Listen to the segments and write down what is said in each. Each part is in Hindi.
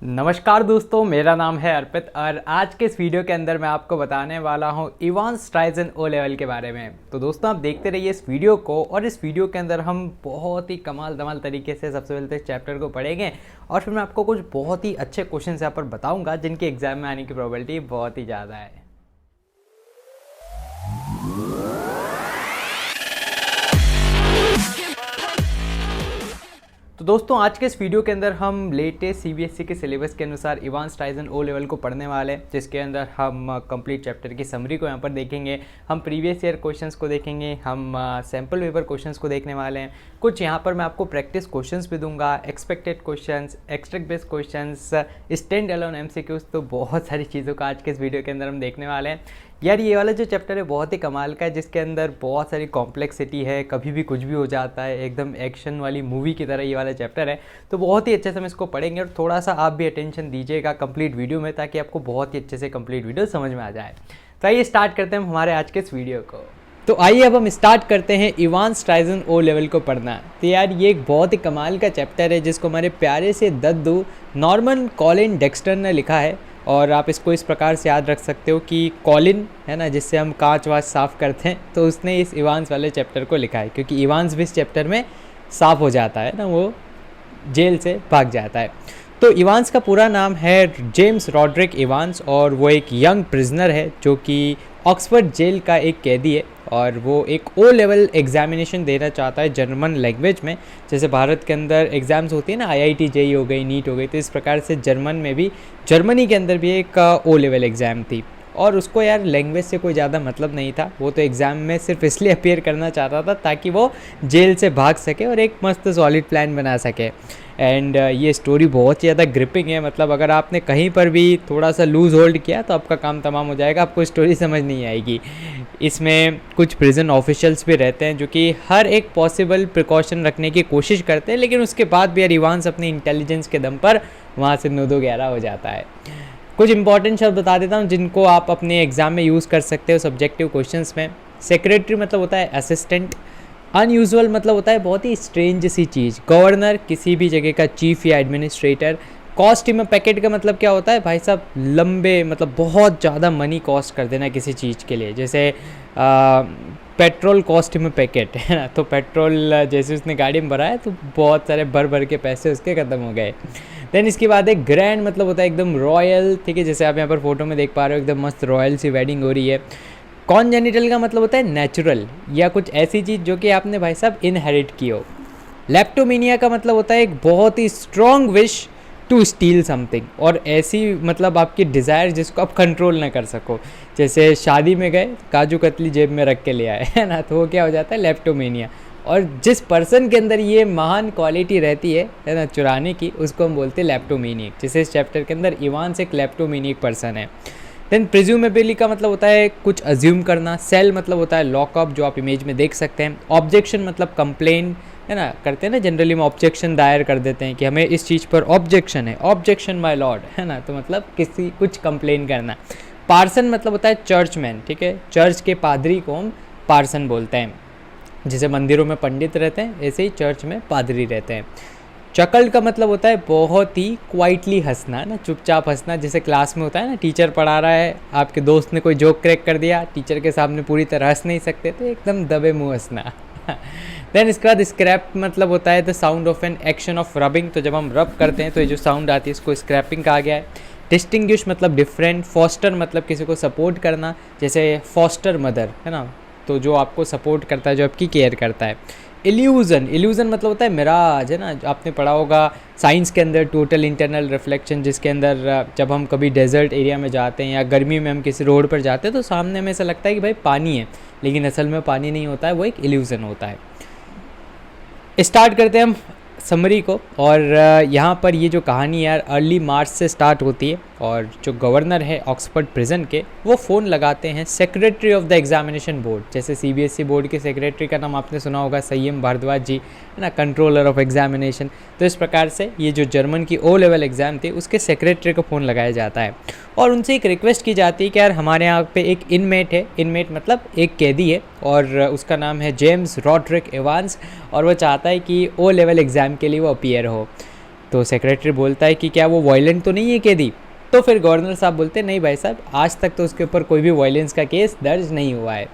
नमस्कार दोस्तों, मेरा नाम है अर्पित और आज के इस वीडियो के अंदर मैं आपको बताने वाला हूं इवांस स्ट्राइजन ओ लेवल के बारे में। तो दोस्तों आप देखते रहिए इस वीडियो को, और इस वीडियो के अंदर हम बहुत ही कमाल धमाल तरीके से सबसे पहले तो इस चैप्टर को पढ़ेंगे और फिर मैं आपको कुछ बहुत ही अच्छे क्वेश्चन यहाँ पर बताऊँगा जिनके एग्जाम में आने की प्रोबेबिलिटी बहुत ही ज़्यादा है। तो दोस्तों आज के इस वीडियो के अंदर हम लेटेस्ट सीबीएसई के सिलेबस के अनुसार इवांस स्ट्राइजन ओ लेवल को पढ़ने वाले हैं, जिसके अंदर हम कंप्लीट चैप्टर की समरी को यहाँ पर देखेंगे, हम प्रीवियस ईयर क्वेश्चंस को देखेंगे, हम सैम्पल पेपर क्वेश्चंस को देखने वाले हैं। कुछ यहाँ पर मैं आपको प्रैक्टिस क्वेश्चंस भी दूंगा, expected questions, extract based questions, stand alone MCQs, तो बहुत सारी चीज़ों का आज के इस वीडियो के अंदर हम देखने वाले हैं। यार ये वाला जो चैप्टर है बहुत ही कमाल का है, जिसके अंदर बहुत सारी कॉम्प्लेक्सिटी है, कभी भी कुछ भी हो जाता है, एकदम एक्शन वाली मूवी की तरह ये वाला चैप्टर है। तो बहुत ही अच्छे से हम इसको पढ़ेंगे और थोड़ा सा आप भी अटेंशन दीजिएगा कंप्लीट वीडियो में, ताकि आपको बहुत ही अच्छे से कंप्लीट वीडियो समझ में आ जाए। तो आइए स्टार्ट करते हैं हम हमारे आज के इस वीडियो को। तो आइए अब हम स्टार्ट करते हैं इवांस स्ट्राइजन ओ लेवल को पढ़ना। तो यार ये एक बहुत ही कमाल का चैप्टर है, जिसको हमारे प्यारे से दद्दू नॉर्मन कॉलिन डेक्स्टर ने लिखा है। और आप इसको इस प्रकार से याद रख सकते हो कि कॉलिन है ना, जिससे हम कांच वाच साफ़ करते हैं, तो उसने इस इवांस वाले चैप्टर को लिखा है, क्योंकि इवांस भी इस चैप्टर में साफ़ हो जाता है ना, वो जेल से भाग जाता है। तो इवांस का पूरा नाम है जेम्स रॉड्रिक इवांस, और वो एक यंग प्रिजनर है जो कि ऑक्सफोर्ड जेल का एक कैदी है, और वो एक ओ लेवल एग्जामिनेशन देना चाहता है जर्मन लैंग्वेज में। जैसे भारत के अंदर एग्ज़ाम्स होती है ना, आईआईटी जेईई हो गई, नीट हो गई, तो इस प्रकार से जर्मनी के अंदर भी एक ओ लेवल एग्ज़ाम थी। और उसको यार लैंग्वेज से कोई ज़्यादा मतलब नहीं था, वो तो एग्ज़ाम में सिर्फ इसलिए अपीयर करना चाहता था ताकि वो जेल से भाग सके और एक मस्त सॉलिड प्लान बना सके। एंड ये स्टोरी बहुत ही ज़्यादा ग्रिपिंग है, मतलब अगर आपने कहीं पर भी थोड़ा सा लूज़ होल्ड किया तो आपका काम तमाम हो जाएगा, आपको स्टोरी समझ नहीं आएगी। इसमें कुछ प्रिजन ऑफिशियल्स भी रहते हैं जो कि हर एक पॉसिबल प्रिकॉशन रखने की कोशिश करते हैं, लेकिन उसके बाद भी यार इवांस अपनी इंटेलिजेंस के दम पर वहाँ से 9-2-11 हो जाता है। कुछ इंपॉर्टेंट शब्द बता देता हूँ जिनको आप अपने एग्जाम में यूज़ कर सकते हो सब्जेक्टिव क्वेश्चंस में। सेक्रेटरी मतलब होता है असिस्टेंट। अनयूजुअल मतलब होता है बहुत ही स्ट्रेंज सी चीज़। गवर्नर किसी भी जगह का चीफ या एडमिनिस्ट्रेटर। कॉस्ट में पैकेट का मतलब क्या होता है भाई साहब, लंबे मतलब बहुत ज़्यादा मनी कॉस्ट कर देना किसी चीज़ के लिए। जैसे पेट्रोल कॉस्ट में पैकेट है ना, तो पेट्रोल जैसे उसने गाड़ी में भरा है तो बहुत सारे भर के पैसे उसके ख़त्म हो गए। देन इसके बाद एक ग्रैंड मतलब होता है एकदम रॉयल, ठीक है, जैसे आप यहाँ पर फोटो में देख पा रहे हो एकदम मस्त रॉयल सी वेडिंग हो रही है। कॉन्जेनिटल का मतलब होता है नेचुरल या कुछ ऐसी चीज़ जो कि आपने भाई साहब इनहेरिट की हो। लेप्टोमीनिया का मतलब होता है एक बहुत ही strong wish to steal something, और ऐसी मतलब आपकी डिज़ायर जिसको आप कंट्रोल ना कर सको। जैसे शादी में गए, काजू कतली जेब में रख के ले आए है ना, तो वो क्या हो जाता है लेप्टोमीनिया। और जिस पर्सन के अंदर ये महान क्वालिटी रहती है ना चुराने की, उसको हम बोलते हैं लेप्टोमीनियक। जैसे इस चैप्टर के अंदर इवांस एक लेप्टोमीनियक पर्सन है। देन प्रिज्यूमेबिली का मतलब होता है कुछ अज्यूम करना। सेल मतलब होता है लॉकअप, जो आप इमेज में देख सकते हैं। ऑब्जेक्शन मतलब कंप्लेन है ना, करते हैं ना जनरली में ऑब्जेक्शन दायर कर देते हैं कि हमें इस चीज़ पर ऑब्जेक्शन है, ऑब्जेक्शन माय लॉर्ड है ना, तो मतलब किसी कुछ कंप्लेन करना। पार्सन मतलब होता है चर्चमैन, ठीक है, चर्च के पादरी को हम पार्सन बोलते हैं। जैसे मंदिरों में पंडित रहते हैं, ऐसे ही चर्च में पादरी रहते हैं। चकल का मतलब होता है बहुत ही क्वाइटली हंसना ना, चुपचाप हंसना। जैसे क्लास में होता है ना, टीचर पढ़ा रहा है, आपके दोस्त ने कोई जोक क्रैक कर दिया, टीचर के सामने पूरी तरह हंस नहीं सकते, तो एकदम दबे मुंह हंसना। देन इसके बाद स्क्रैप मतलब होता है the sound of an action of rubbing, तो जब हम रब करते हैं तो ये जो साउंड आती है इसको स्क्रैपिंग कहा गया है। डिस्टिंग्विश मतलब डिफरेंट। फॉस्टर मतलब किसी को सपोर्ट करना, जैसे फॉस्टर मदर है ना, तो जो आपको सपोर्ट करता है, जो आपकी केयर करता है। इल्यूज़न मतलब होता है मिराज है ना, आपने पढ़ा होगा साइंस के अंदर टोटल इंटरनल रिफ्लेक्शन, जिसके अंदर जब हम कभी डेजर्ट एरिया में जाते हैं या गर्मी में हम किसी रोड पर जाते हैं तो सामने हमें ऐसा लगता है कि भाई पानी है, लेकिन असल में पानी नहीं होता है, वो एक इल्यूज़न होता है। स्टार्ट करते हैं हम समरी को, और यहाँ पर ये जो कहानी यार अर्ली मार्च से स्टार्ट होती है, और जो गवर्नर है ऑक्सफोर्ड प्रिजन के, वो फ़ोन लगाते हैं secretary of the examination board. जैसे सीबीएसई बोर्ड के सेक्रेटरी का नाम आपने सुना होगा संयम भारद्वाज जी है ना, कंट्रोलर ऑफ एग्जामिनेशन। तो इस प्रकार से ये जो जर्मन की ओ लेवल एग्ज़ाम थी उसके सेक्रेटरी को फ़ोन लगाया जाता है, और उनसे एक रिक्वेस्ट की जाती है कि यार हमारे यहाँ पे एक इनमेट है, इनमेट मतलब एक कैदी है, और उसका नाम है जेम्स रॉड्रिक इवांस, और वो चाहता है कि ओ लेवल एग्ज़ाम के लिए वो अपीयर हो। तो सेक्रेटरी बोलता है कि क्या वो वायलेंट तो नहीं है कैदी? तो फिर गवर्नर साहब बोलते हैं नहीं भाई साहब, आज तक तो उसके ऊपर कोई भी वायलेंस का केस दर्ज नहीं हुआ है।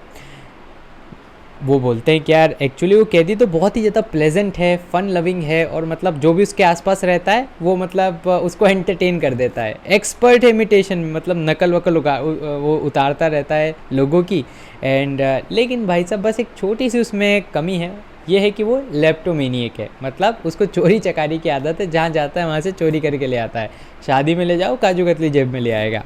वो बोलते हैं कि यार एक्चुअली वो कैदी तो बहुत ही ज़्यादा प्लेजेंट है, फ़न लविंग है, और मतलब जो भी उसके आसपास रहता है वो मतलब उसको एंटरटेन कर देता है। एक्सपर्ट है इमिटेशन में, मतलब नकल वकल वो उतारता रहता है लोगों की। एंड लेकिन भाई साहब बस एक छोटी सी उसमें कमी है, ये है कि वो लेप्टोमेनियक है, मतलब उसको चोरी चकारी की आदत है, जहाँ जाता है वहाँ से चोरी करके ले आता है। शादी में ले जाओ काजू कतली जेब में ले आएगा।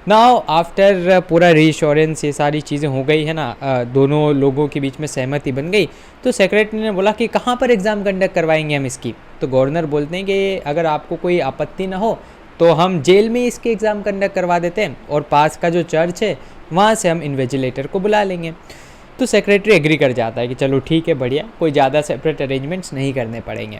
नाउ आफ्टर पूरा रीश्योरेंस ये सारी चीज़ें हो गई है ना, दोनों लोगों के बीच में सहमति बन गई, तो सेक्रेटरी ने बोला कि कहाँ पर एग्ज़ाम कंडक्ट करवाएंगे हम इसकी? तो गवर्नर बोलते हैं कि अगर आपको कोई आपत्ति ना हो तो हम जेल में इसके एग्ज़ाम कंडक्ट करवा देते हैं, और पास का जो चर्च है वहाँ से हम इन्विजिलेटर को बुला लेंगे। तो सेक्रेटरी एग्री कर जाता है कि चलो ठीक है, बढ़िया, कोई ज़्यादा सेपरेट अरेंजमेंट्स नहीं करने पड़ेंगे।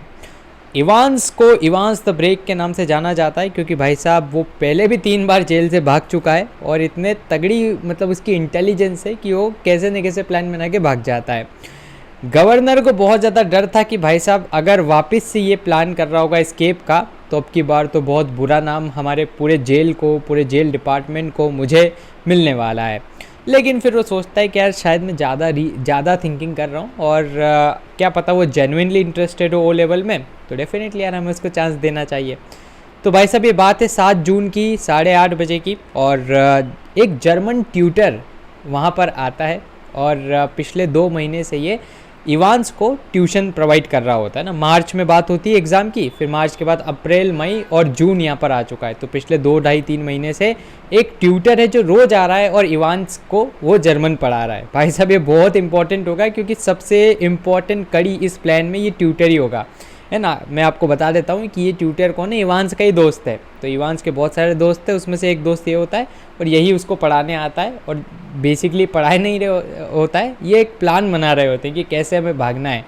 इवांस को इवांस द ब्रेक के नाम से जाना जाता है, क्योंकि भाई साहब वो पहले भी 3 बार जेल से भाग चुका है, और इतने तगड़ी मतलब उसकी इंटेलिजेंस है कि वो कैसे न कैसे प्लान बना के भाग जाता है। गवर्नर को बहुत ज़्यादा डर था कि भाई साहब अगर वापस से ये प्लान कर रहा होगा एस्केप का, तो अब की बार तो बहुत बुरा नाम हमारे पूरे जेल को, पूरे जेल डिपार्टमेंट को, मुझे मिलने वाला है। लेकिन फिर वो सोचता है कि यार शायद मैं ज़्यादा थिंकिंग कर रहा हूँ, और क्या पता वो जेन्युइनली इंटरेस्टेड हो ओ लेवल में, तो डेफिनेटली यार हमें उसको चांस देना चाहिए। तो भाई साहब ये बात है 7 जून की 8:30 बजे की, और एक जर्मन ट्यूटर वहाँ पर आता है, और पिछले 2 महीने से ये इवांस को ट्यूशन प्रोवाइड कर रहा होता है ना। मार्च में बात होती है एग्ज़ाम की, फिर मार्च के बाद अप्रैल, मई और जून यहाँ पर आ चुका है, तो पिछले 2 ढाई 3 महीने से एक ट्यूटर है जो रोज़ आ रहा है और इवांस को वो जर्मन पढ़ा रहा है। भाई साहब ये बहुत इंपॉर्टेंट होगा, क्योंकि सबसे इम्पॉर्टेंट कड़ी इस प्लान में ये ट्यूटर ही होगा, है ना। मैं आपको बता देता हूँ कि ये ट्यूटर कौन है, इवांस का ही दोस्त है। तो इवांस के बहुत सारे दोस्त हैं, उसमें से एक दोस्त ये होता है, और यही उसको पढ़ाने आता है, और बेसिकली पढ़ाई नहीं रहे होता है, ये एक प्लान बना रहे होते हैं कि कैसे हमें भागना है।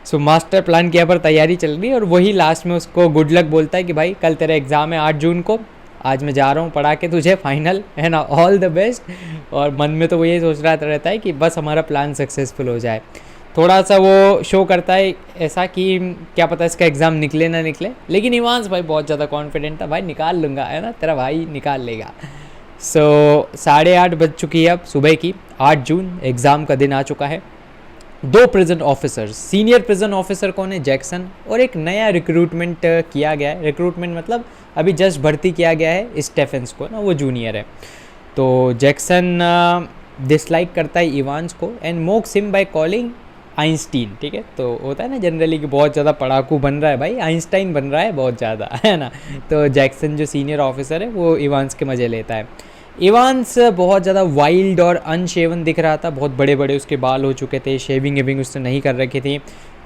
सो मास्टर प्लान की यहाँ पर तैयारी चल रही है, और वही लास्ट में उसको गुड लक बोलता है कि भाई कल तेरा एग्ज़ाम है 8 जून को, आज मैं जा रहा हूँ पढ़ा के तुझे फाइनल, है ना, ऑल द बेस्ट। और मन में तो वो यही सोच रहा रहता है कि बस हमारा प्लान सक्सेसफुल हो जाए। थोड़ा सा वो शो करता है ऐसा कि क्या पता इसका एग्ज़ाम निकले ना निकले, लेकिन इवांस भाई बहुत ज़्यादा कॉन्फिडेंट था, भाई निकाल लूँगा, है ना, तेरा भाई निकाल लेगा। सो 8:30 बज चुकी है अब सुबह की, 8 जून, एग्ज़ाम का दिन आ चुका है। 2 prison officers, senior prison officer कौन है, जैक्सन, और एक नया रिक्रूटमेंट किया गया है, रिक्रूटमेंट मतलब अभी जस्ट भर्ती किया गया है स्टेफेंस को ना, वो जूनियर है। तो जैक्सन डिसलाइक करता है इवांस को and MOOCs him by calling Einstein, ठीक है। तो होता है ना जनरली कि बहुत ज़्यादा पढ़ाकू बन रहा है भाई, आइंस्टाइन बन रहा है बहुत ज़्यादा, है ना। तो जैक्सन जो सीनियर ऑफिसर है वो इवांस के मज़े लेता है। इवांस बहुत ज़्यादा वाइल्ड और अनशेवन दिख रहा था, बहुत बड़े बड़े उसके बाल हो चुके थे, शेविंग वेविंग उसने नहीं कर रखी थी।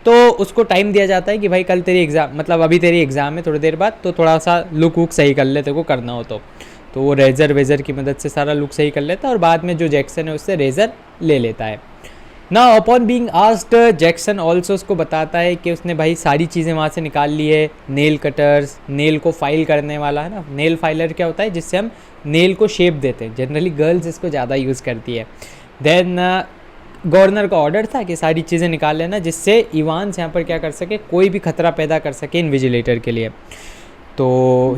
तो उसको टाइम दिया जाता है कि भाई कल तेरी एग्ज़ाम, मतलब अभी तेरी एग्ज़ाम है थोड़ी देर बाद, तो थोड़ा सा लुक वुक सही कर ले, तेरे को करना हो तो वो रेज़र वेज़र की मदद से सारा लुक सही कर लेता है, और बाद में जो जैक्सन है उससे रेज़र ले लेता है। ना upon being asked, Jackson also उसको बताता है कि उसने भाई सारी चीज़ें वहाँ से निकाल ली है, नेल कटर्स, नेल को फाइल करने वाला, है ना, नेल फाइलर क्या होता है जिससे हम नेल को शेप देते हैं, जनरली गर्ल्स इसको ज़्यादा यूज़ करती है। देन गवर्नर का ऑर्डर था कि सारी चीज़ें निकाल लेना, जिससे इवांस यहाँ पर क्या कर सके, कोई भी खतरा पैदा कर सके इन्विजिलेटर के लिए। तो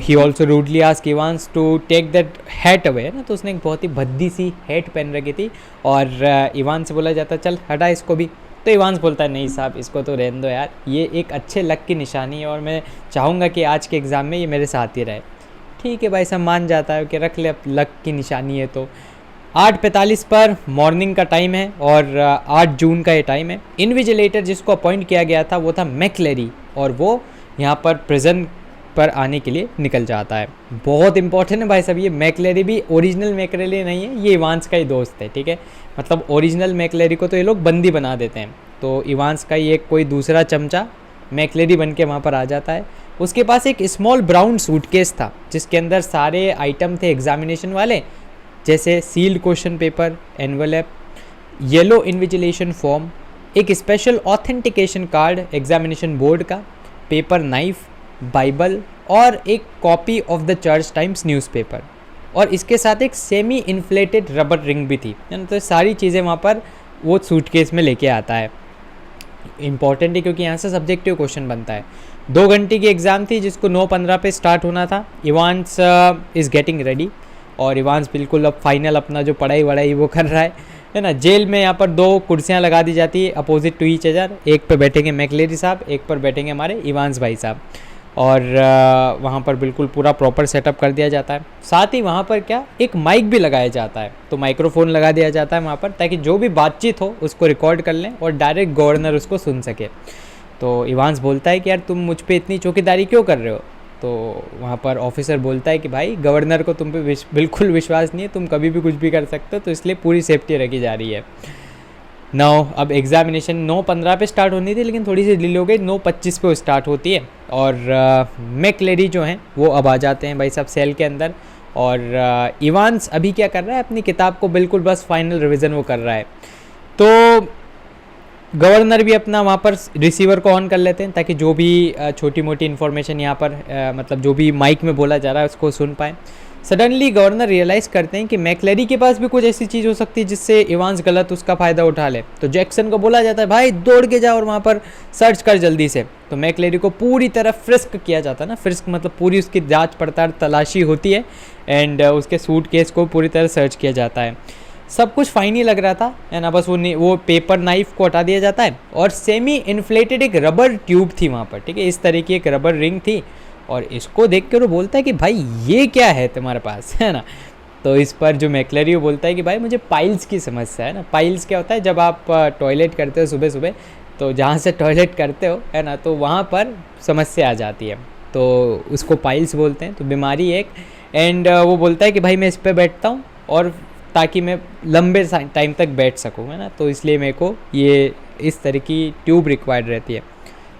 he also rudely ask Evans to take that hat away, ना, तो उसने एक बहुत ही भद्दी सी हैट पहन रखी थी, और इवांस से बोला जाता चल हटा इसको भी। तो इवांस बोलता है नहीं साहब, इसको तो रहने दो यार, ये एक अच्छे लक की निशानी है, और मैं चाहूँगा कि आज के एग्ज़ाम में ये मेरे साथ ही रहे। ठीक है भाई साहब, मान जाता है कि रख ले, अब लक की निशानी है। तो 8:45 पर मॉर्निंग का टाइम है, और 8 जून का ये टाइम है। इन्विजिलेटर जिसको अपॉइंट किया गया था वो था मैक्लेरी, और वो यहाँ पर प्रिजन पर आने के लिए निकल जाता है। बहुत इंपॉर्टेंट है भाई साहब, ये मैक्लेरी भी ओरिजिनल मैक्लेरी नहीं है, ये इवांस का ही दोस्त है, ठीक है। मतलब ओरिजिनल मैक्लेरी को तो ये लोग बंदी बना देते हैं, तो इवांस का ही एक कोई दूसरा चमचा मैक्लेरी बन के वहाँ पर आ जाता है। उसके पास एक स्मॉल ब्राउन सूटकेस था, जिसके अंदर सारे आइटम थे एग्जामिनेशन वाले, जैसे sealed question paper, envelope, yellow invigilation form, एक special authentication card examination board का, पेपर नाइफ, बाइबल, और एक copy of the Church Times newspaper, और इसके साथ एक सेमी इन्फ्लेटेड रबर रिंग भी थी। तो सारी चीज़ें वहाँ पर वो सूटकेस में लेके आता है। इंपॉर्टेंट है क्योंकि यहाँ से सब्जेक्टिव क्वेश्चन बनता है। 2 घंटे की एग्ज़ाम थी जिसको 9:15 पे स्टार्ट होना था। इवांस इज़ गेटिंग रेडी, और इवांस बिल्कुल अब फाइनल अपना जो पढ़ाई वढ़ाई वो कर रहा है ना। जेल में यहाँ पर 2 कुर्सियाँ लगा दी जाती है अपोजिट टू ईच अदर। एक पर बैठेंगे मैकलेरी साहब, एक पर बैठेंगे हमारे इवांस भाई साहब, और वहाँ पर बिल्कुल पूरा प्रॉपर सेटअप कर दिया जाता है। साथ ही वहाँ पर क्या एक माइक भी लगाया जाता है, तो माइक्रोफोन लगा दिया जाता है वहाँ पर, ताकि जो भी बातचीत हो उसको रिकॉर्ड कर लें और डायरेक्ट गवर्नर उसको सुन सके। तो इवांस बोलता है कि यार तुम मुझ पे इतनी चौकीदारी क्यों कर रहे हो? तो वहाँ पर ऑफिसर बोलता है कि भाई गवर्नर को तुम पे बिल्कुल विश्वास नहीं है, तुम कभी भी कुछ भी कर सकते हो, तो इसलिए पूरी सेफ्टी रखी जा रही है। 9 अब एग्जामिनेशन 9:15 पे स्टार्ट होनी थी, लेकिन थोड़ी सी डिले हो गई, 9:25 पे स्टार्ट होती है। और मैकलेरी जो हैं वो अब आ जाते हैं भाई साहब सेल के अंदर। और इवांस अभी क्या कर रहा है, अपनी किताब को बिल्कुल बस फाइनल रिवीजन वो कर रहा है। तो गवर्नर भी अपना वहाँ पर रिसीवर को ऑन कर लेते हैं, ताकि जो भी छोटी मोटी इन्फॉर्मेशन यहाँ पर मतलब जो भी माइक में बोला जा रहा है उसको सुन पाएँ। सडनली गवर्नर रियलाइज़ करते हैं कि मैकलेरी के पास भी कुछ ऐसी चीज़ हो सकती है जिससे इवांस गलत उसका फ़ायदा उठा ले। तो जैक्सन को बोला जाता है भाई दौड़ के जाओ और वहाँ पर सर्च कर जल्दी से। तो मैकलेरी को पूरी तरह फ्रिस्क किया जाता है ना, फ्रिस्क मतलब पूरी उसकी जांच पड़ताल तलाशी होती है, एंड उसके सूटकेस को पूरी तरह सर्च किया जाता है। सब कुछ फाइन ही लग रहा था, है ना। बस वो पेपर नाइफ को हटा दिया जाता है, और सेमी इन्फ्लेटेड एक रबर ट्यूब थी वहाँ पर, ठीक है, इस तरह की एक रबर रिंग थी। और इसको देख कर वो बोलता है कि भाई ये क्या है तुम्हारे पास, है ना। तो इस पर जो मैकलेरी वो बोलता है कि भाई मुझे पाइल्स की समस्या है ना। पाइल्स क्या होता है, जब आप टॉयलेट करते हो सुबह सुबह, तो जहाँ से टॉयलेट करते हो, है ना, तो वहाँ पर समस्या आ जाती है, तो उसको पाइल्स बोलते हैं, तो बीमारी एक। एंड वो बोलता है कि भाई मैं इस पर बैठता हूँ, और ताकि मैं लंबे टाइम तक बैठ सकूँ, है ना, तो इसलिए मेरे को ये इस तरह की ट्यूब रिक्वायर्ड रहती है।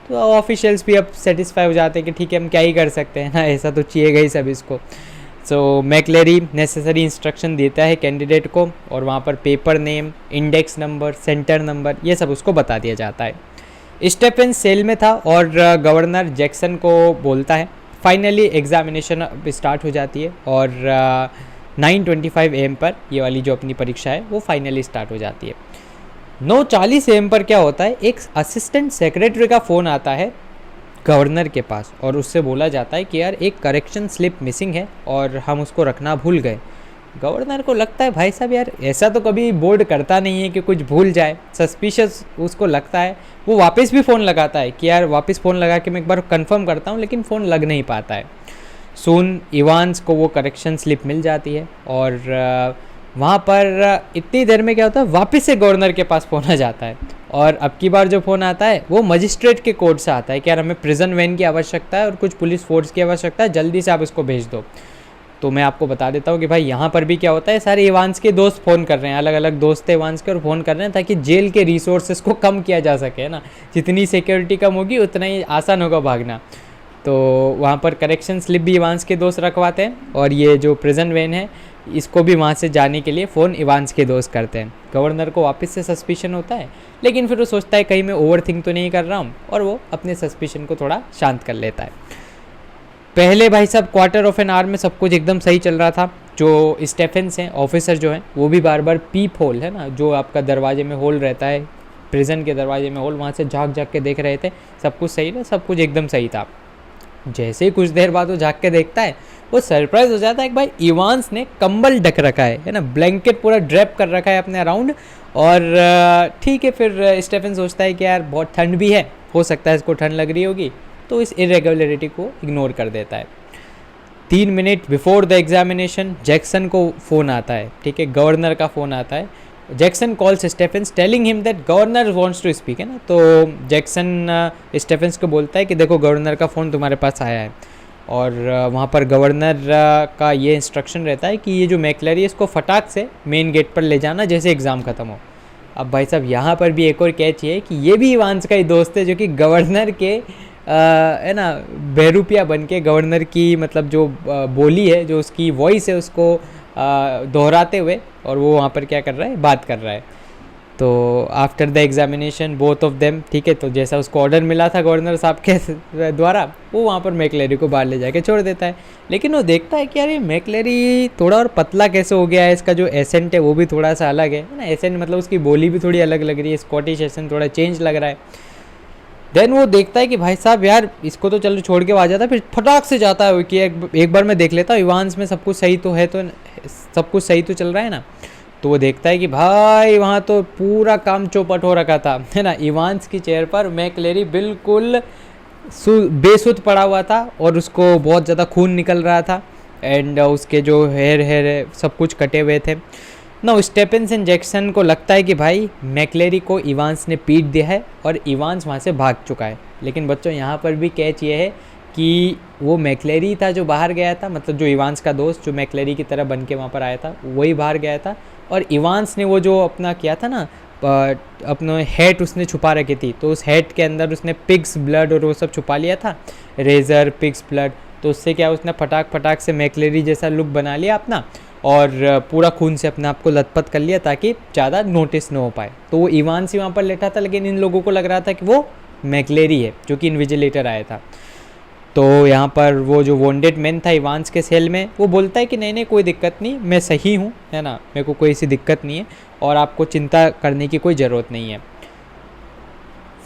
तो ऑफिशियल्स भी अब सेटिस्फाई हो जाते हैं कि ठीक है हम क्या ही कर सकते हैं ना, ऐसा तो चाहिएगा ही सब इसको। सो मैकलेरी नेसेसरी इंस्ट्रक्शन देता है कैंडिडेट को, और वहाँ पर paper name, index number, centre number, ये सब उसको बता दिया जाता है। स्टेफन सेल में था, और गवर्नर जैक्सन को बोलता है। फाइनली एग्जामिनेशन स्टार्ट हो जाती है, और 9:25 AM पर ये वाली जो अपनी परीक्षा है वो फाइनली स्टार्ट हो जाती है। 9:40 AM पर क्या होता है, एक असिस्टेंट सेक्रेटरी का फ़ोन आता है गवर्नर के पास, और उससे बोला जाता है कि यार एक करेक्शन स्लिप मिसिंग है और हम उसको रखना भूल गए। गवर्नर को लगता है भाई साहब यार ऐसा तो कभी बोर्ड करता नहीं है कि कुछ भूल जाए, सस्पिशियस उसको लगता है। वो वापस भी फ़ोन लगाता है कि यार वापस फ़ोन लगा के मैं एक बार कंफर्म करता हूँ, लेकिन फ़ोन लग नहीं पाता है। सून इवांस को वो करेक्शन स्लिप मिल जाती है, और वहाँ पर इतनी देर में क्या होता है, वापस से गवर्नर के पास फ़ोन आ जाता है। और अब की बार जो फ़ोन आता है वो मजिस्ट्रेट के कोर्ट से आता है कि यार हमें प्रिजन वैन की आवश्यकता है और कुछ पुलिस फोर्स की आवश्यकता है, जल्दी से आप इसको भेज दो। तो मैं आपको बता देता हूँ कि भाई यहाँ पर भी क्या होता है, सारे इवांस के दोस्त फ़ोन कर रहे हैं, अलग अलग दोस्त हैं इवांस के, और फ़ोन कर रहे हैं ताकि जेल के रिसोर्सेज को कम किया जा सके, है ना। जितनी सिक्योरिटी कम होगी उतना ही आसान होगा भागना। तो वहाँ पर करेक्शन स्लिप भी इवांस के दोस्त रखवाते हैं, और ये जो प्रिजन वैन है इसको भी वहाँ से जाने के लिए फ़ोन इवांस के दोस्त करते हैं। गवर्नर को वापस से सस्पिशन होता है, लेकिन फिर वो सोचता है कहीं मैं ओवर थिंक तो नहीं कर रहा हूँ, और वो अपने सस्पिशन को थोड़ा शांत कर लेता है। पहले भाई साहब क्वार्टर ऑफ एन आवर में सब कुछ एकदम सही चल रहा था। जो स्टेफेंस हैं ऑफिसर जो हैं वो भी बार बार पीप होल, है ना, जो आपका दरवाजे में होल रहता है, प्रिजन के दरवाजे में होल, वहाँ से झाँक झाँक के देख रहे थे। सब कुछ सही था, सब कुछ एकदम सही था। जैसे ही कुछ देर बाद वो झाँक के देखता है, वो सरप्राइज हो जाता है कि भाई इवांस ने कंबल ढक रखा है ना, ब्लैंकेट पूरा ड्रैप कर रखा है अपने अराउंड। और ठीक है, फिर स्टेफन सोचता है कि यार बहुत ठंड भी है, हो सकता है इसको ठंड लग रही होगी, तो इस इरेगुलरिटी को इग्नोर कर देता है। 3 minute before the examination Jackson को फ़ोन आता है, ठीक है, गवर्नर का फ़ोन आता है। Jackson calls Stephens telling him that governor wants to speak, है ना। तो जैक्सन स्टेफेंस को बोलता है कि देखो गवर्नर का फ़ोन तुम्हारे पास आया है, और वहाँ पर गवर्नर का ये इंस्ट्रक्शन रहता है कि ये जो मैकलेरी है इसको फटाक से मेन गेट पर ले जाना जैसे एग्ज़ाम ख़त्म हो। अब भाई साहब यहाँ पर भी एक और कैच है कि ये भी इवांस का ही दोस्त है, जो कि गवर्नर के है ना बहरूपिया बन के गवर्नर की मतलब जो बोली है, जो उसकी वॉइस है, उसको दोहराते हुए, और वो वहाँ पर क्या कर रहा है, बात कर रहा है। तो after the examination both of them, ठीक है, तो जैसा उसको ऑर्डर मिला था गवर्नर साहब के द्वारा, वो वहाँ पर मैकलेरी को बाहर ले जाके छोड़ देता है। लेकिन वो देखता है कि यार ये मैकलेरी थोड़ा और पतला कैसे हो गया है, इसका जो एसेंट है वो भी थोड़ा सा अलग है ना, एसेंट मतलब उसकी बोली भी थोड़ी अलग लग रही है, स्कॉटिश एसेंट थोड़ा चेंज लग रहा है। देन वो देखता है कि भाई साहब यार इसको तो चलो छोड़ के आ जाता है, फिर फटाक से जाता है कि एक बार मैं देख लेता हूँ इवांस में सब कुछ सही तो है, तो सब कुछ सही तो चल रहा है ना। तो वो देखता है कि भाई वहाँ तो पूरा काम चौपट हो रखा था, है ना। इवांस की चेयर पर मैक्लेरी बिल्कुल बेसुध पड़ा हुआ था और उसको बहुत ज़्यादा खून निकल रहा था, एंड उसके जो हेयर है सब कुछ कटे हुए थे ना। स्टेफेंस एंड जैक्सन को लगता है कि भाई मैक्लेरी को इवांस ने पीट दिया है और इवांस वहाँ से भाग चुका है। लेकिन बच्चों यहाँ पर भी कैच ये है कि वो मैक्लेरी था जो बाहर गया था, मतलब जो इवांस का दोस्त जो मैक्लेरी की तरह बन के वहाँ पर आया था वही बाहर गया था, और इवांस ने वो जो अपना किया था ना अपना हैट उसने छुपा रखी थी, तो उस हैट के अंदर उसने पिग्स ब्लड और वो सब छुपा लिया था, रेजर पिग्स ब्लड। तो उससे क्या उसने फटाक फटाक से मैक्लेरी जैसा लुक बना लिया अपना, और पूरा खून से अपने आप को लथपथ कर लिया ताकि ज़्यादा नोटिस न हो पाए। तो वो इवांस ही वहाँ पर लेटा था, लेकिन इन लोगों को लग रहा था कि वो मैक्लेरी है जो कि इन्विजिलेटर आया था। तो यहाँ पर वो जो वॉन्डेड मैन था इवांस के सेल में, वो बोलता है कि नहीं नहीं कोई दिक्कत नहीं, मैं सही हूँ, है ना, मेरे को कोई ऐसी दिक्कत नहीं है और आपको चिंता करने की कोई ज़रूरत नहीं है।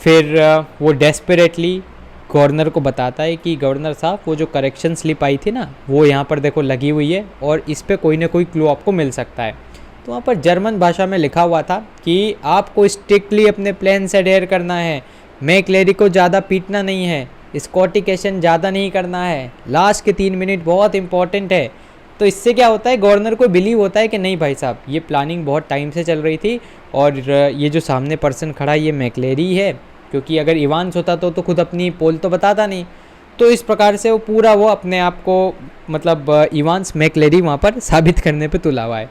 फिर वो डेस्परेटली गवर्नर को बताता है कि गवर्नर साहब वो जो करेक्शन स्लिप आई थी ना वो यहाँ पर देखो लगी हुई है और इस पर कोई ना कोई क्लू आपको मिल सकता है। तो वहाँ पर जर्मन भाषा में लिखा हुआ था कि आपको स्ट्रिक्टली अपने प्लान से अडेयर करना है, मैक्लेरी को ज़्यादा पीटना नहीं है, स्कॉटिकेशन ज़्यादा नहीं करना है, लास्ट के 3 मिनट बहुत इंपॉर्टेंट है। तो इससे क्या होता है, गवर्नर को बिलीव होता है कि नहीं भाई साहब ये प्लानिंग बहुत टाइम से चल रही थी और ये जो सामने पर्सन खड़ा ये मैक्लेरी है, क्योंकि अगर इवांस होता तो खुद अपनी पोल तो बताता नहीं। तो इस प्रकार से वो अपने आप को मतलब इवांस मैक्लेरी वहाँ पर साबित करने पे तुला हुआ है।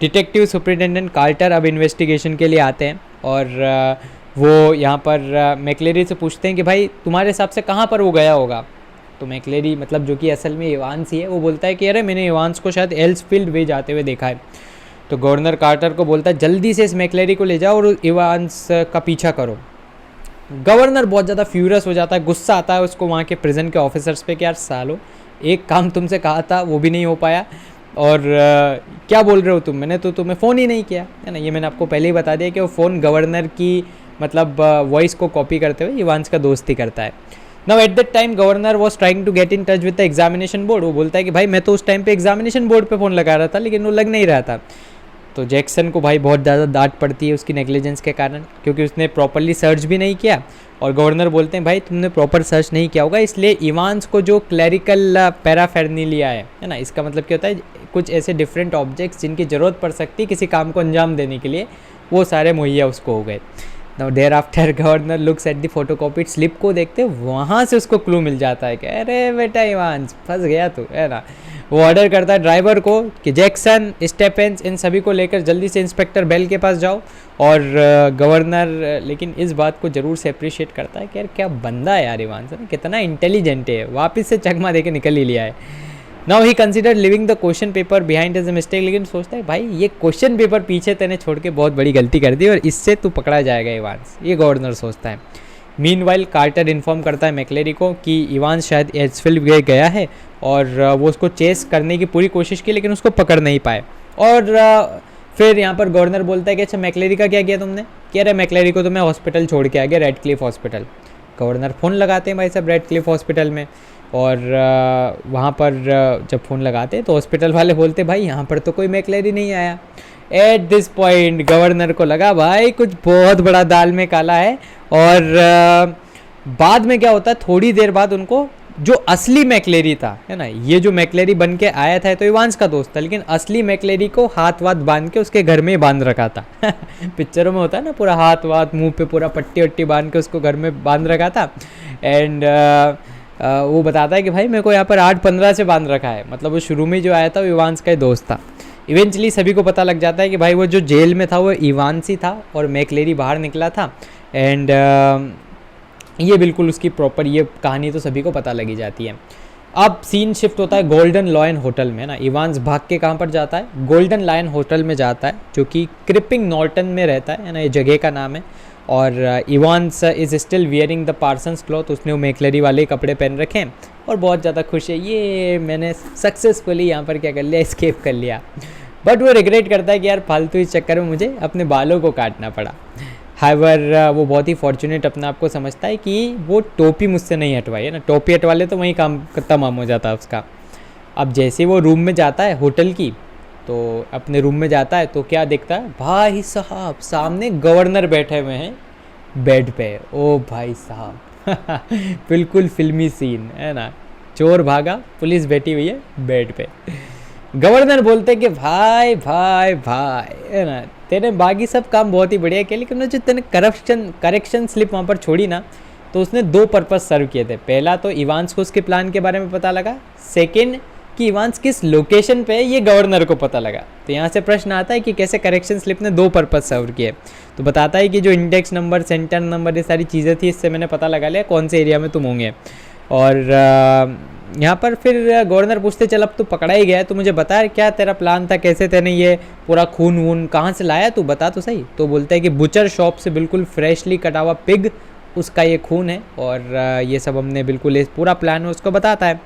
डिटेक्टिव सुपरिटेंडेंट कार्टर अब इन्वेस्टिगेशन के लिए आते हैं और वो यहाँ पर मैक्लेरी से पूछते हैं कि भाई तुम्हारे हिसाब से कहाँ पर वो गया होगा। तो मैक्लेरी मतलब जो कि असल में इवांस ही है, वो बोलता है कि अरे मैंने इवांस को शायद एल्सफील्ड वे जाते हुए देखा है। तो गवर्नर कार्टर को बोलता है जल्दी से इस मैक्लेरी को ले जाओ और इवांस का पीछा करो। गवर्नर बहुत ज़्यादा फ्यूरियस हो जाता है, गुस्सा आता है उसको वहाँ के प्रिजन के ऑफिसर्स पे कि यार सालो एक काम तुमसे कहा था वो भी नहीं हो पाया, और क्या बोल रहे हो तुम, मैंने तो तुम्हें फ़ोन ही नहीं किया, है ना। ये मैंने आपको पहले ही बता दिया कि वो फ़ोन गवर्नर की मतलब वॉइस को कॉपी करते हुए इवांस का दोस्त ही करता है। Now at that time governor was trying to get in touch with the examination board. वो बोलता है कि भाई मैं तो उस टाइम पे एग्जामिनेशन बोर्ड पे फ़ोन लगा रहा था लेकिन वो लग नहीं रहा था। तो जैक्सन को भाई बहुत ज़्यादा डांट पड़ती है उसकी नेग्लिजेंस के कारण, क्योंकि उसने प्रॉपरली सर्च भी नहीं किया। और गवर्नर बोलते हैं भाई तुमने प्रॉपर सर्च नहीं किया होगा, इसलिए इवांस को जो क्लैरिकल पैराफेर्नालिया है ना, इसका मतलब क्या होता है कुछ ऐसे डिफरेंट ऑब्जेक्ट्स जिनकी ज़रूरत पड़ सकती है किसी काम को अंजाम देने के लिए, वो सारे मुहैया उसको हो गए। Now thereafter governor looks at the photocopied slip को देखते वहाँ से उसको क्लू मिल जाता है कि अरे बेटा इवांस फंस गया तू, है ना। वो ऑर्डर करता है ड्राइवर को कि जैक्सन स्टेफेंस इन सभी को लेकर जल्दी से इंस्पेक्टर बेल के पास जाओ। और गवर्नर लेकिन इस बात को ज़रूर से अप्रिशिएट करता है कि यार क्या बंदा है यार इवांस, कितना इंटेलिजेंट है, वापस से चकमा दे के निकल ही लिया है। Now he consider leaving the question paper behind as a mistake. लेकिन सोचता है भाई ये क्वेश्चन पेपर पीछे तेने छोड़ के बहुत बड़ी गलती कर दी और इससे तू पकड़ा जाएगा इवांस, ये गवर्नर सोचता है। मीनवाइल कार्टर इन्फॉर्म करता है मैक्लेरी को कि इवांस शायद एल्सफील्ड गया है और वो उसको चेस करने की पूरी कोशिश की लेकिन उसको पकड़ नहीं पाए। और फिर यहाँ पर गवर्नर बोलता है कि अच्छा मैक्लेरी का क्या किया तुमने, कह रहे मैक्लेरी को तो मैं हॉस्पिटल छोड़ के आ गया, red Cliff hospital. Governor phone लगाते हैं भाई साहब रेड क्लिफ हॉस्पिटल में, और वहाँ पर जब फ़ोन लगाते हैं तो हॉस्पिटल वाले बोलते भाई यहाँ पर तो कोई मैक्लेरी नहीं आया। एट दिस पॉइंट गवर्नर को लगा भाई कुछ बहुत बड़ा दाल में काला है। और बाद में क्या होता है, थोड़ी देर बाद उनको जो असली मैक्लेरी था, है ना, ये जो मैक्लेरी बन के आया था तो इवांस का दोस्त था, लेकिन असली मैक्लेरी को हाथ वाथ बांध के उसके घर में बांध रखा था। पिक्चरों में होता है ना पूरा हाथ वाथ मुंह पे पूरा पट्टी वट्टी बांध के उसको घर में बांध रखा था। एंड वो बताता है कि भाई मेरे को यहाँ पर 8-15 से बांध रखा है, मतलब वो शुरू में जो आया था वो इवांस का ही दोस्त था। इवेंचुअली सभी को पता लग जाता है कि भाई वो जो जेल में था वो इवांस ही था और मैक्लेरी बाहर निकला था। एंड ये बिल्कुल उसकी प्रॉपर ये कहानी तो सभी को पता लगी जाती है। अब सीन शिफ्ट होता है गोल्डन लायन होटल में ना। इवांस भाग के कहाँ पर जाता है, गोल्डन लायन होटल में जाता है जो कि क्रिपिंग नॉर्टन में रहता है ना, ये जगह का नाम है। और Evans is still wearing the Parsons cloth, उसने वो मैक्लेरी वाले कपड़े पहन रखे हैं और बहुत ज़्यादा खुश है, ये मैंने सक्सेसफुली यहाँ पर क्या कर लिया, एस्केप कर लिया। बट वो रिग्रेट करता है कि यार फालतू इस चक्कर में मुझे अपने बालों को काटना पड़ा। हाइवर वो बहुत ही फॉर्चुनेट अपने आप को समझता है कि वो टोपी मुझसे नहीं हटवाई है ना, टोपी हटवा ले तो वहीं काम तमाम हो जाता है उसका। अब जैसे वो रूम में जाता है होटल की, तो अपने रूम में जाता है तो क्या देखता है, भाई साहब सामने गवर्नर बैठे हुए हैं बेड पे। ओ भाई साहब बिल्कुल फिल्मी सीन है ना, चोर भागा पुलिस बैठी हुई है बेड पे। गवर्नर बोलते कि भाई भाई भाई है ना, तेरे बाकी सब काम बहुत ही बढ़िया किया, लेकिन जो तेने करेक्शन स्लिप वहाँ पर छोड़ी ना, तो उसने 2 पर्पस सर्व किए थे। पहला तो इवांस को उसके प्लान के बारे में पता लगा, सेकंड कि इवांस किस लोकेशन पे है ये गवर्नर को पता लगा। तो यहाँ से प्रश्न आता है कि कैसे करेक्शन स्लिप ने 2 पर्पस सर्व किए। तो बताता है कि जो इंडेक्स नंबर, सेंटर नंबर, ये सारी चीज़ें थी, इससे मैंने पता लगा लिया कौन से एरिया में तुम होंगे। और यहाँ पर फिर गवर्नर पूछते, चल अब तू पकड़ा ही गया है तो मुझे बता क्या तेरा प्लान था, कैसे तेने ये पूरा खून वून कहाँ से लाया, तू बता तो सही। तो बोलता है कि बुचर शॉप से बिल्कुल फ्रेशली कटा हुआ पिग, उसका ये खून है, और ये सब हमने बिल्कुल ये पूरा प्लान है उसको बताता है।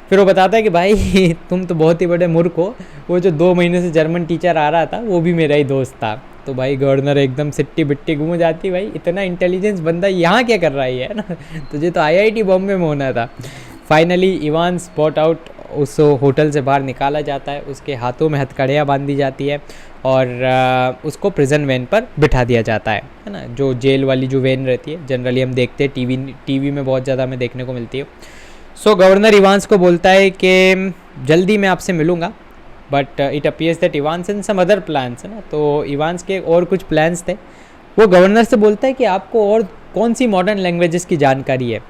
फिर वो बताता है कि भाई तुम तो बहुत ही बड़े मूर्ख हो, वो जो 2 महीने से जर्मन टीचर आ रहा था वो भी मेरा ही दोस्त था। तो भाई गवर्नर एकदम सिट्टी बिट्टी घूम जाती, भाई इतना इंटेलिजेंस बंदा यहाँ क्या कर रहा है ना, तुझे तो IIT बॉम्बे में होना था। फाइनली इवान स्पॉट आउट उस होटल से बाहर निकाला जाता है, उसके हाथों में हथकड़ियाँ बांध दी जाती है और उसको प्रिजन वैन पर बिठा दिया जाता है ना, जो जेल वाली जो वैन रहती है, जनरली हम देखते हैं टीवी में बहुत ज़्यादा हमें देखने को मिलती है। सो गवर्नर इवांस को बोलता है कि जल्दी मैं आपसे मिलूँगा, but it appears that Evans and some other plans है ना, तो इवांस के और कुछ प्लान्स थे। वो गवर्नर से बोलता है कि आपको और कौन सी मॉडर्न लैंग्वेजेस की जानकारी है।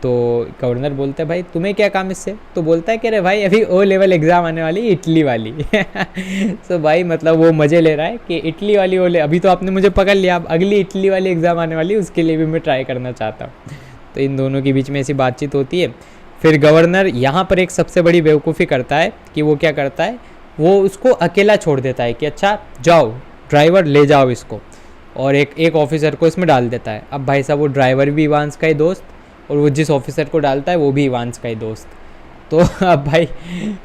तो गवर्नर बोलता है भाई तुम्हें क्या काम इससे। तो बोलता है कि अरे भाई अभी O लेवल एग्ज़ाम आने वाली इटली वाली सो भाई मतलब वो मज़े ले रहा है कि इटली वाली अभी तो आपने मुझे पकड़ लिया, अब अगली इटली वाली एग्ज़ाम आने वाली उसके लिए भी मैं ट्राई करना चाहता हूँ। तो इन दोनों के बीच में ऐसी बातचीत होती है। फिर गवर्नर यहाँ पर एक सबसे बड़ी बेवकूफ़ी करता है कि वो क्या करता है, वो उसको अकेला छोड़ देता है कि अच्छा जाओ ड्राइवर ले जाओ इसको, और एक ऑफिसर को इसमें डाल देता है। अब भाई साहब वो ड्राइवर भी इवांस का ही दोस्त, और वो जिस ऑफिसर को डालता है वो भी इवांस का ही दोस्त। तो अब भाई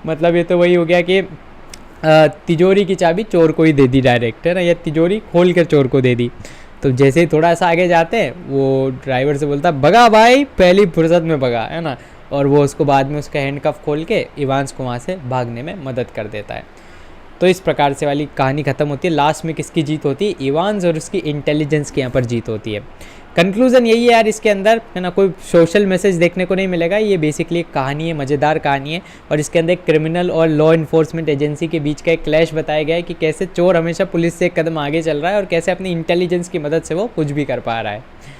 मतलब ये तो वही हो गया कि तिजोरी की चाबी चोर को ही दे दी डायरेक्ट है ना, या तिजोरी खोल कर चोर को दे दी। तो जैसे ही थोड़ा सा आगे जाते हैं वो ड्राइवर से बोलता है भगा भाई, पहली फुर्सत में भगा है ना, और वो उसको बाद में उसका हैंडकफ खोल के इवांस को वहाँ से भागने में मदद कर देता है। तो इस प्रकार से वाली कहानी ख़त्म होती है। लास्ट में किसकी जीत होती है, इवांस और उसकी इंटेलिजेंस की यहाँ पर जीत होती है। कंक्लूज़न यही है यार, इसके अंदर है ना कोई सोशल मैसेज देखने को नहीं मिलेगा, ये बेसिकली एक कहानी है, मज़ेदार कहानी है, और इसके अंदर एक क्रिमिनल और लॉ इन्फोर्समेंट एजेंसी के बीच का एक क्लैश बताया गया है कि कैसे चोर हमेशा पुलिस से एक कदम आगे चल रहा है और कैसे अपनी इंटेलिजेंस की मदद से वो कुछ भी कर पा रहा है।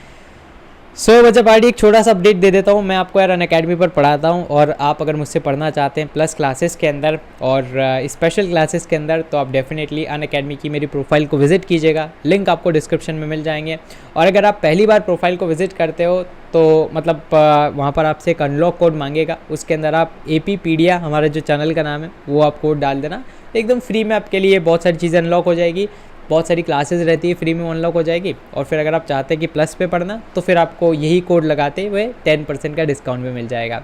सो बच्चा पार्टी एक छोटा सा अपडेट दे देता हूँ, मैं आपको यार अनअकैडमी पर पढ़ाता हूँ, और आप अगर मुझसे पढ़ना चाहते हैं प्लस क्लासेस के अंदर और स्पेशल क्लासेस के अंदर, तो आप डेफिनेटली अनअकैडमी की मेरी प्रोफाइल को विजिट कीजिएगा, लिंक आपको डिस्क्रिप्शन में मिल जाएंगे। और अगर आप पहली बार प्रोफाइल को विजिट करते हो तो मतलब वहाँ पर आपसे एक अनलॉक कोड मांगेगा, उसके अंदर आप APpedia हमारे जो चैनल का नाम है वो आप कोड डाल देना, एकदम फ्री में आपके लिए बहुत सारी चीज़ें अनलॉक हो जाएगी, बहुत सारी क्लासेस रहती है फ्री में अनलॉक हो जाएगी। और फिर अगर आप चाहते हैं कि प्लस पे पढ़ना तो फिर आपको यही कोड लगाते हुए 10% का डिस्काउंट भी मिल जाएगा।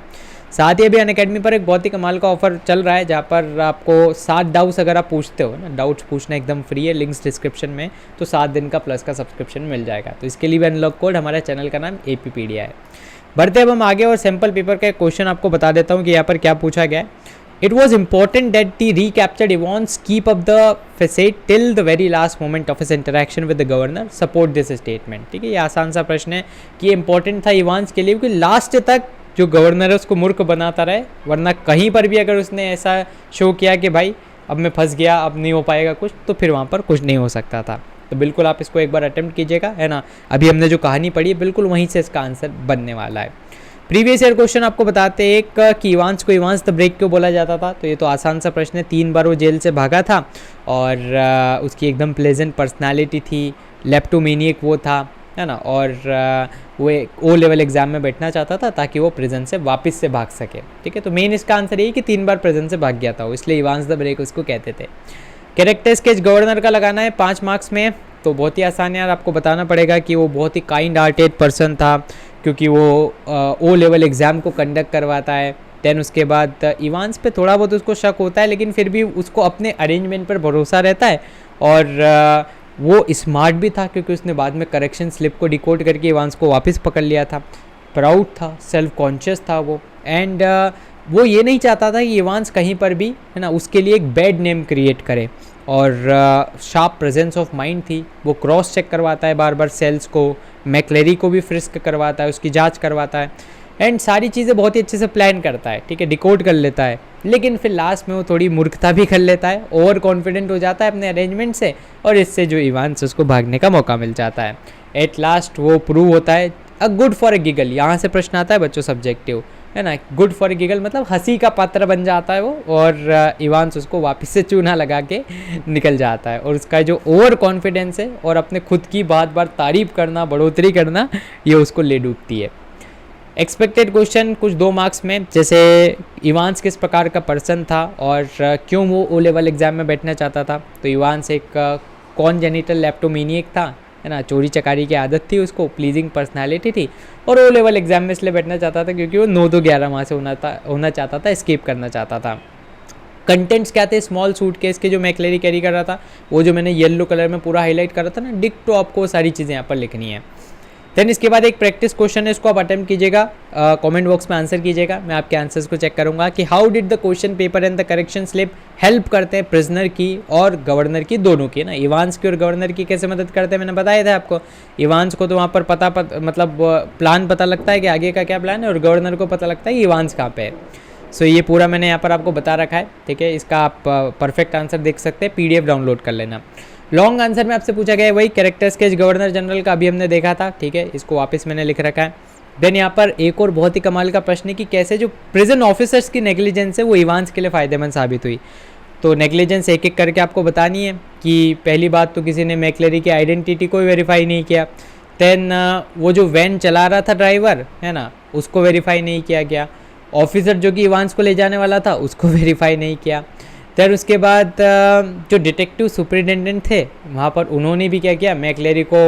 साथ ही अभी अनअकैडमी पर एक बहुत ही कमाल का ऑफर चल रहा है, जहाँ पर आपको 7 डाउट्स अगर आप पूछते हो ना, डाउट्स पूछना एकदम फ्री है, लिंक्स डिस्क्रिप्शन में, तो 7 दिन का प्लस का सब्सक्रिप्शन मिल जाएगा। तो इसके लिए भी अनलॉक कोड हमारे चैनल का नाम APpedia है। बढ़ते अब हम आगे और सैम्पल पेपर का एक क्वेश्चन आपको बता देता हूँ कि यहाँ पर क्या पूछा गया है। It was important that the recaptured Evans keep up the facade till the very last moment of his interaction with the governor. Support this statement। ठीक है, ये आसान सा प्रश्न है कि इम्पोर्टेंट था इवांस के लिए क्योंकि लास्ट तक जो गवर्नर है उसको मूर्ख बनाता रहे, वरना कहीं पर भी अगर उसने ऐसा शो किया कि भाई अब मैं फंस गया, अब नहीं हो पाएगा कुछ, तो फिर वहाँ पर कुछ नहीं हो सकता था। तो बिल्कुल आप इसको एक बार अटेम्प्ट कीजिएगा, है ना। अभी हमने जो कहानी पढ़ी है बिल्कुल वहीं से इसका आंसर बनने वाला है। प्रीवियस ईयर क्वेश्चन आपको बताते हैं एक कि इवांस को इवांस द ब्रेक क्यों बोला जाता था। तो ये तो आसान सा प्रश्न है, 3 बार वो जेल से भागा था और उसकी एकदम प्लेजेंट पर्सनालिटी थी, लेप्टोमेनियक वो था, है ना, और वो O लेवल एग्जाम में बैठना चाहता था ताकि वो प्रिजन से वापस से भाग सके। ठीक है, तो मेन इसका आंसर ये कि 3 बार प्रिजन से भाग गया था वो, इसलिए इवांस द ब्रेक उसको कहते थे। कैरेक्टर स्केच गवर्नर का लगाना है 5 मार्क्स में, तो बहुत ही आसान है यार, आपको बताना पड़ेगा कि वो बहुत ही काइंड हार्टेड पर्सन था क्योंकि वो O लेवल एग्ज़ाम को कंडक्ट करवाता है। देन उसके बाद इवांस पे थोड़ा बहुत उसको शक होता है, लेकिन फिर भी उसको अपने अरेंजमेंट पर भरोसा रहता है और वो स्मार्ट भी था क्योंकि उसने बाद में करेक्शन स्लिप को डिकोड करके इवांस को वापस पकड़ लिया था। प्राउड था, सेल्फ कॉन्शियस था वो, एंड वो ये नहीं चाहता था कि इवांस कहीं पर भी है ना उसके लिए एक बैड नेम क्रिएट करे। और शार्प प्रेजेंस ऑफ माइंड थी, वो क्रॉस चेक करवाता है बार बार सेल्स को, मैक्लेरी को भी फ्रिस्क करवाता है, उसकी जांच करवाता है, एंड सारी चीज़ें बहुत ही अच्छे से प्लान करता है, ठीक है, डिकोड कर लेता है। लेकिन फिर लास्ट में वो थोड़ी मूर्खता भी कर लेता है, ओवर कॉन्फिडेंट हो जाता है अपने अरेंजमेंट से, और इससे जो इवांस उसको भागने का मौका मिल जाता है। एट लास्ट वो प्रूव होता है a good for a giggle. यहाँ से प्रश्न आता है बच्चों सब्जेक्टिव, है ना, गुड फॉर ए गिगल मतलब हंसी का पात्र बन जाता है वो, और इवांस उसको वापस से चूना लगा के निकल जाता है। और उसका जो ओवर कॉन्फिडेंस है और अपने खुद की बार बार तारीफ करना, बढ़ोतरी करना, ये उसको ले डूबती है। एक्सपेक्टेड क्वेश्चन कुछ 2 मार्क्स में, जैसे इवांस किस प्रकार का पर्सन था और क्यों वो ओ लेवल एग्जाम में बैठना चाहता था। तो इवांस एक कॉन्जेनिटल लेप्टोमेनियक था, है ना, चोरी चकारी की आदत थी उसको, प्लीजिंग पर्सनालिटी थी, और ओ लेवल एग्जाम में इसलिए बैठना चाहता था क्योंकि वो 9-2-11 वहाँ से होना चाहता था, एस्केप करना चाहता था। कंटेंट्स क्या थे, स्मॉल सूट केस के जो मैक्लेरी कैरी कर रहा था, वो जो मैंने येलो कलर में पूरा हाईलाइट कर रहा था ना, डिक्टो आपको सारी चीज़ें यहाँ पर लिखनी है। देन इसके बाद एक प्रैक्टिस क्वेश्चन है, इसको आप अटेम्प्ट कीजिएगा, कमेंट बॉक्स में आंसर कीजिएगा, मैं आपके आंसर्स को चेक करूंगा कि how did the question paper and the correction slip help करते हैं प्रिजनर की और गवर्नर की, दोनों की, ना, इवांस की और गवर्नर की कैसे मदद करते हैं मैंने बताया था आपको। इवांस को तो वहाँ पर मतलब प्लान पता लगता है कि आगे का क्या प्लान है, और गवर्नर को पता लगता है कि इवांस कहाँ पे है। सो ये पूरा मैंने यहाँ पर आपको बता रखा है, ठीक है। इसका आप परफेक्ट आंसर देख सकते हैं, PDF डाउनलोड कर लेना। लॉन्ग आंसर में आपसे पूछा गया है वही कैरेक्टर स्केच गवर्नर जनरल का, अभी हमने देखा था, ठीक है, इसको वापस मैंने लिख रखा है। देन यहाँ पर एक और बहुत ही कमाल का प्रश्न है कि कैसे जो प्रिजन ऑफिसर्स की नेग्लिजेंस है वो इवांस के लिए फ़ायदेमंद साबित हुई। तो नेग्लिजेंस एक एक करके आपको बतानी है कि पहली बात तो किसी ने मैक्लेरी की आइडेंटिटी को वेरीफाई नहीं किया। देन वो जो वैन चला रहा था ड्राइवर, है ना, उसको वेरीफाई नहीं किया गया। ऑफिसर जो कि इवांस को ले जाने वाला था उसको वेरीफाई नहीं किया। फिर उसके बाद जो डिटेक्टिव सुपरिटेंडेंट थे वहाँ पर उन्होंने भी क्या किया, मैक्लेरी को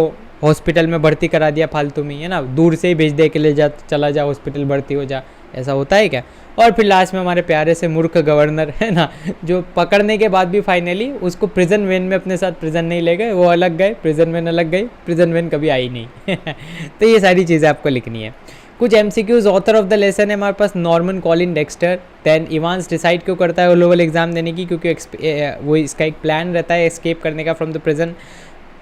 हॉस्पिटल में भर्ती करा दिया फालतू में, है ना, दूर से ही भेज दे के ले जा, चला जा हॉस्पिटल भर्ती हो जा, ऐसा होता है क्या। और फिर लास्ट में हमारे प्यारे से मूर्ख गवर्नर, है ना, जो पकड़ने के बाद भी फाइनली उसको प्रिजन वैन में अपने साथ प्रिजन नहीं ले गए, वो अलग गए, प्रिजन वैन अलग गई, प्रिजन वैन कभी आई नहीं। तो ये सारी चीज़ें आपको लिखनी है। कुछ MCQs, author of the lesson है हमारे पास Norman Colin Dexter. Then Evans decide क्यों करता है वो लेवल एग्जाम देने की, क्योंकि वो इसका एक प्लान रहता है एस्केप करने का फ्रॉम द प्रिजन।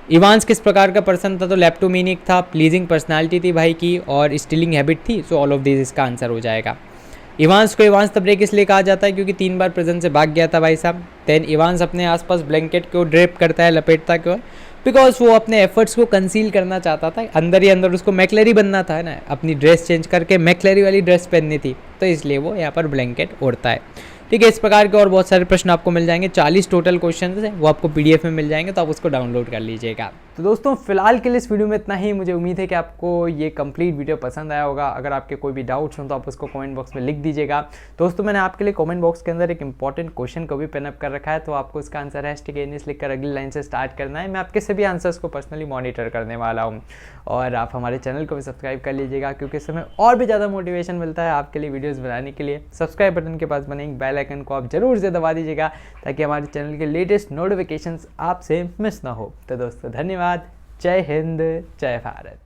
इवांस किस प्रकार का पर्सन था, तो लेप्टोमेनिक था, प्लीजिंग पर्सनालिटी थी भाई की, और स्टीलिंग हैबिट थी। सो ऑल ऑफ दिस इसका आंसर हो जाएगा। इवांस को इवांस द ब्रेक इसलिए कहा जाता है क्योंकि 3 बार प्रिजन से भाग गया था भाई साहब। देन इवांस अपने आसपास ब्लैंकेट को ड्रेप करता है, लपेटता क्यों, बिकॉज वो अपने एफर्ट्स को कंसील करना चाहता था, अंदर ही अंदर उसको मैक्लेरी बनना था, है ना, अपनी ड्रेस चेंज करके मैक्लेरी वाली ड्रेस पहननी थी, तो इसलिए वो यहाँ पर ब्लैंकेट ओढ़ता है, ठीक है। इस प्रकार के और बहुत सारे प्रश्न आपको मिल जाएंगे, 40 टोटल क्वेश्चन है, वो आपको PDF में मिल जाएंगे, तो आप उसको डाउनलोड कर लीजिएगा। तो दोस्तों फिलहाल के लिए इस वीडियो में इतना ही। मुझे उम्मीद है कि आपको ये कंप्लीट वीडियो पसंद आया होगा। अगर आपके कोई भी डाउट्स हो तो आप उसको कमेंट बॉक्स में लिख दीजिएगा। दोस्तों मैंने आपके लिए कमेंट बॉक्स के अंदर एक इंपॉर्टेंट क्वेश्चन को भी पिनअप कर रखा है, तो आपको इसका आंसर #NS लिखकर अगली लाइन से स्टार्ट करना है। मैं आपके सभी आंसर्स को पर्सनली मॉनिटर करने वाला हूँ, और आप हमारे चैनल को भी सब्सक्राइब कर लीजिएगा, क्योंकि इस समय और भी ज़्यादा मोटिवेशन मिलता है आपके लिए वीडियोज़ बनाने के लिए। सब्सक्राइब बटन के पास बने बेल आइकन को आप जरूर से दबा दीजिएगा, ताकि हमारे चैनल के लेटेस्ट नोटिफिकेशंस आपसे मिस ना हो। तो दोस्तों धन्यवाद, जय हिंद, जय भारत।